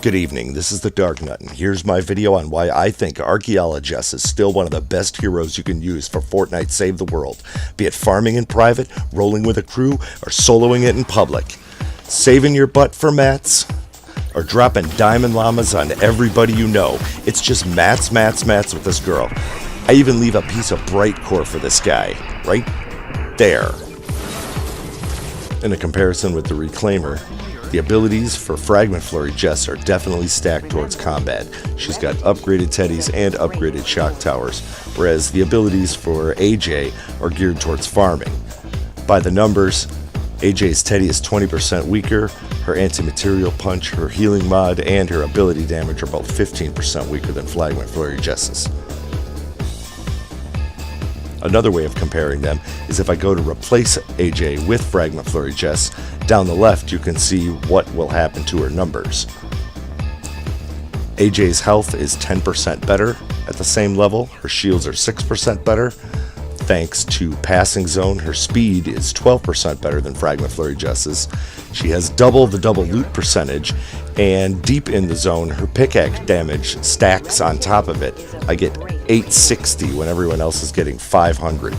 Good evening, this is the Dark Nut, and here's my video on why I think Archaeolo-Jess is still one of the best heroes you can use for Fortnite Save the World, be it farming in private, rolling with a crew, or soloing it in public. Saving your butt for mats, or dropping diamond llamas on everybody you know. It's just mats with this girl. I even leave a piece of bright core for this guy, right there. In a comparison with the Reclaimer, the abilities for Fragment Flurry Jess are definitely stacked towards combat. She's got upgraded teddies and upgraded shock towers, whereas the abilities for AJ are geared towards farming. By the numbers, AJ's teddy is 20% weaker, her anti-material punch, her healing mod, and her ability damage are both 15% weaker than Fragment Flurry Jess's. Another way of comparing them is if I go to replace AJ with Fragment Flurry Jess, down the left you can see what will happen to her numbers. AJ's health is 10% better at the same level, her shields are 6% better. Thanks to Passing Zone, her speed is 12% better than Fragment Flurry Jess's. She has double the double loot percentage, and deep in the zone, her pickaxe damage stacks on top of it. I get 860 when everyone else is getting 500.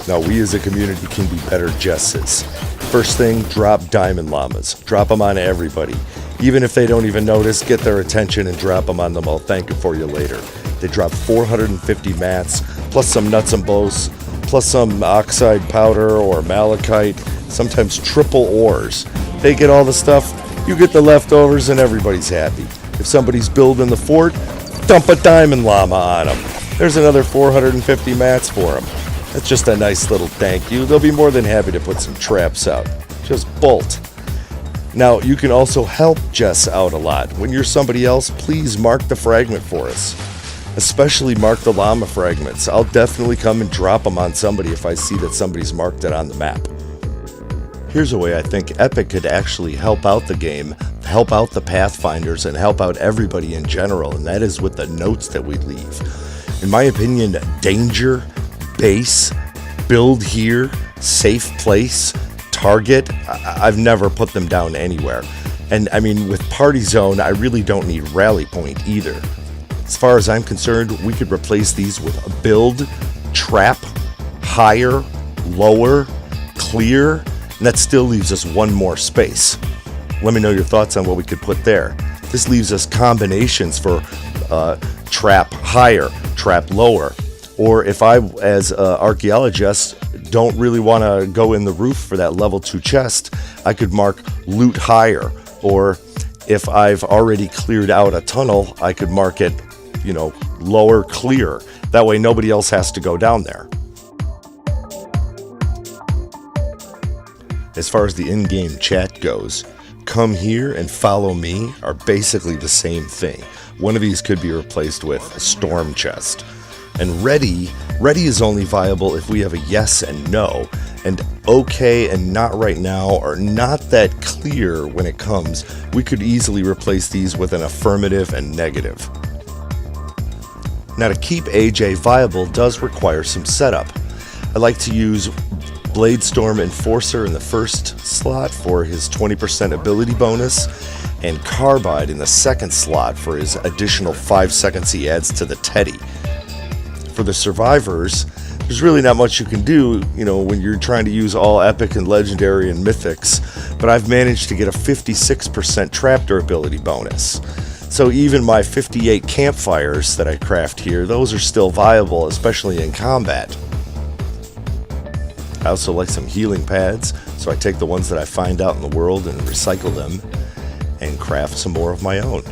Now, we as a community can be better Jesses. First thing, drop diamond llamas. Drop them on everybody. Even if they don't even notice, get their attention and drop them on them. I'll thank you for you later. They drop 450 mats, plus some nuts and bolts, plus some oxide powder or malachite, sometimes triple ores. They get all the stuff, you get the leftovers, and everybody's happy. If somebody's building the fort, dump a diamond llama on them. There's another 450 mats for them. That's just a nice little thank you. They'll be more than happy to put some traps out. Just bolt. Now, you can also help Jess out a lot. When you're somebody else, please mark the fragment for us. Especially mark the llama fragments. I'll definitely come and drop them on somebody if I see that somebody's marked it on the map. Here's a way I think Epic could actually help out the game, help out the Pathfinders, and help out everybody in general, and that is with the notes that we leave. In my opinion, danger, base, build here, safe place, target, I've never put them down anywhere. And I mean, with Party Zone, I really don't need Rally Point either. As far as I'm concerned, we could replace these with a build, trap, higher, lower, clear, and that still leaves us one more space. Let me know your thoughts on what we could put there. This leaves us combinations for trap higher, trap lower. Or if I, as Archaeolo-Jess, don't really want to go in the roof for that level 2 chest, I could mark loot higher. Or if I've already cleared out a tunnel, I could mark it, lower clear. That way nobody else has to go down there. As far as the in-game chat goes, come here and follow me are basically the same thing. One of these could be replaced with a storm chest. And ready is only viable if we have a yes and no, and okay and not right now are not that clear when it comes. We could easily replace these with an affirmative and negative. Now, to keep AJ viable does require some setup. I like to use Bladestorm Enforcer in the first slot for his 20% ability bonus, and Carbide in the second slot for his additional 5 seconds he adds to the teddy. For the survivors, there's really not much you can do, when you're trying to use all epic and legendary and mythics, but I've managed to get a 56% trap durability bonus. So even my 58 campfires that I craft here, those are still viable, especially in combat. I also like some healing pads, so I take the ones that I find out in the world and recycle them and craft some more of my own.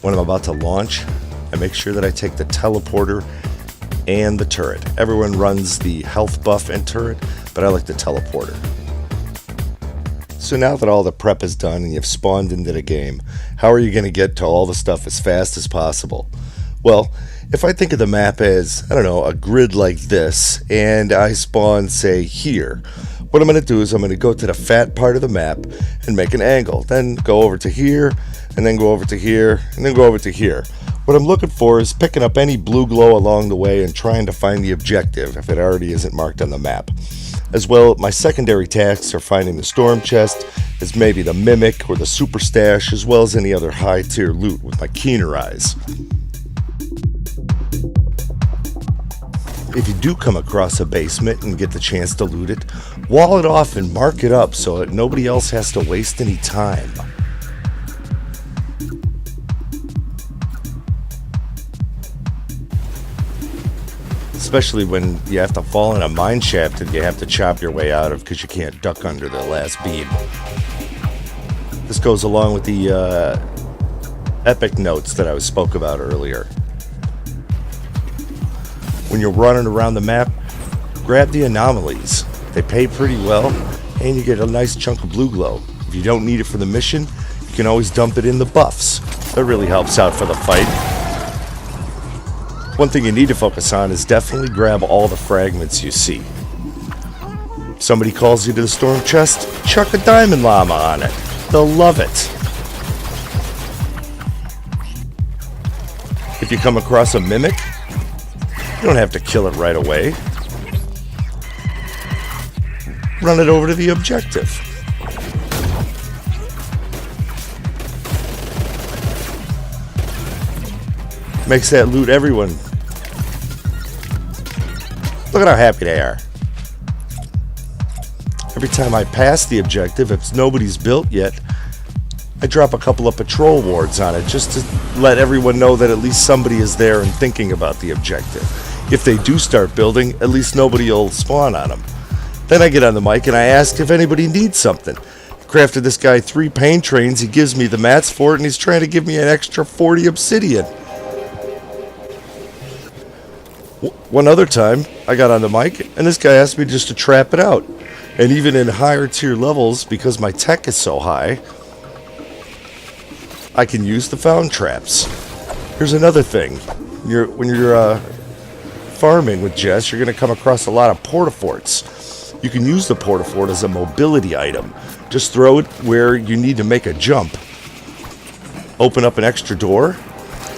When I'm about to launch, I make sure that I take the teleporter and the turret. Everyone runs the health buff and turret, but I like the teleporter. So now that all the prep is done and you've spawned into the game, how are you going to get to all the stuff as fast as possible? Well, if I think of the map as, a grid like this, and I spawn, say, here, what I'm going to do is I'm going to go to the fat part of the map and make an angle, then go over to here, and then go over to here, and then go over to here. What I'm looking for is picking up any blue glow along the way and trying to find the objective if it already isn't marked on the map. As well, my secondary tasks are finding the storm chest, as maybe the mimic or the super stash, as well as any other high tier loot with my keener eyes. If you do come across a basement and get the chance to loot it, wall it off and mark it up so that nobody else has to waste any time. Especially when you have to fall in a mine shaft and you have to chop your way out of because you can't duck under the last beam. This goes along with the epic notes that I spoke about earlier. When you're running around the map, grab the anomalies. They pay pretty well, and you get a nice chunk of blue glow. If you don't need it for the mission, you can always dump it in the buffs. That really helps out for the fight. One thing you need to focus on is definitely grab all the fragments you see. If somebody calls you to the storm chest, chuck a diamond llama on it. They'll love it. If you come across a mimic, you don't have to kill it right away. Run it over to the objective. Makes that loot everyone. Look at how happy they are. Every time I pass the objective, if nobody's built yet, I drop a couple of patrol wards on it just to let everyone know that at least somebody is there and thinking about the objective. If they do start building, at least nobody will spawn on them. Then I get on the mic and I ask if anybody needs something. Crafted this guy 3 pain trains, he gives me the mats for it, and he's trying to give me an extra 40 obsidian. One other time, I got on the mic and this guy asked me just to trap it out. And even in higher tier levels, because my tech is so high, I can use the found traps. Here's another thing. When you're farming with Jess, you're going to come across a lot of porta-forts. You can use the porta-fort as a mobility item. Just throw it where you need to make a jump. Open up an extra door,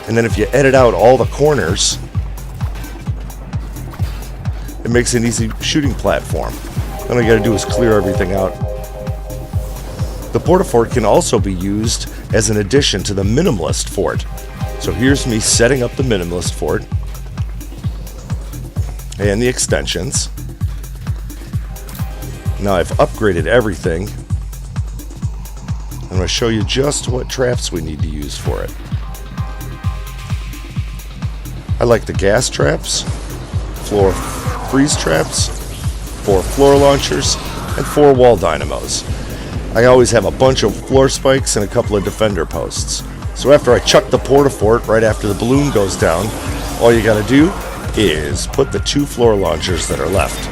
and then if you edit out all the corners, it makes an easy shooting platform. All you got to do is clear everything out. The porta-fort can also be used as an addition to the minimalist fort. So here's me setting up the minimalist fort and the extensions. Now I've upgraded everything. I'm going to show you just what traps we need to use for it. I like the gas traps, floor freeze traps, 4 floor launchers, and 4 wall dynamos. I always have a bunch of floor spikes and a couple of defender posts. So after I chuck the porta-fort right after the balloon goes down, all you gotta do is put the 2 floor launchers that are left.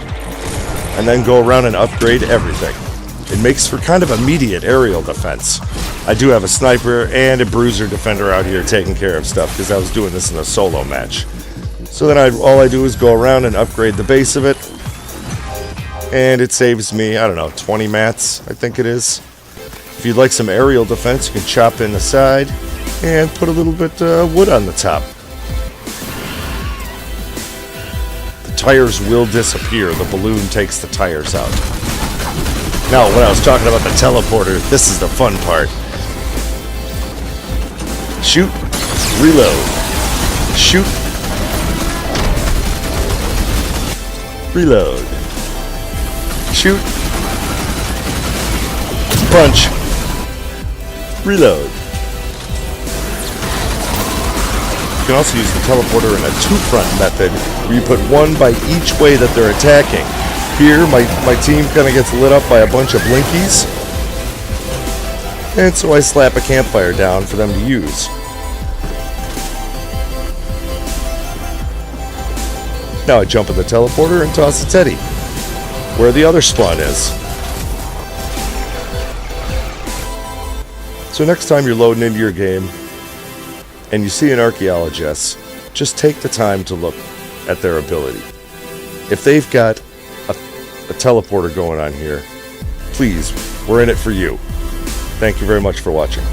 And then go around and upgrade everything. It makes for kind of immediate aerial defense. I do have a sniper and a bruiser defender out here taking care of stuff because I was doing this in a solo match. So then all I do is go around and upgrade the base of it. And it saves me, I don't know, 20 mats, I think it is. If you'd like some aerial defense, you can chop in the side and put a little bit wood on the top. The tires will disappear. The balloon takes the tires out. Now, when I was talking about the teleporter, this is the fun part. Shoot, reload, shoot, reload. Shoot, punch, reload. You can also use the teleporter in a 2-front method where you put 1 by each way that they're attacking. Here, my team kind of gets lit up by a bunch of blinkies, and so I slap a campfire down for them to use. Now I jump in the teleporter and toss a teddy where the other spawn is. So next time you're loading into your game and you see an Archaeolo-Jess, just take the time to look at their ability. If they've got a teleporter going on here, please, we're in it for you. Thank you very much for watching.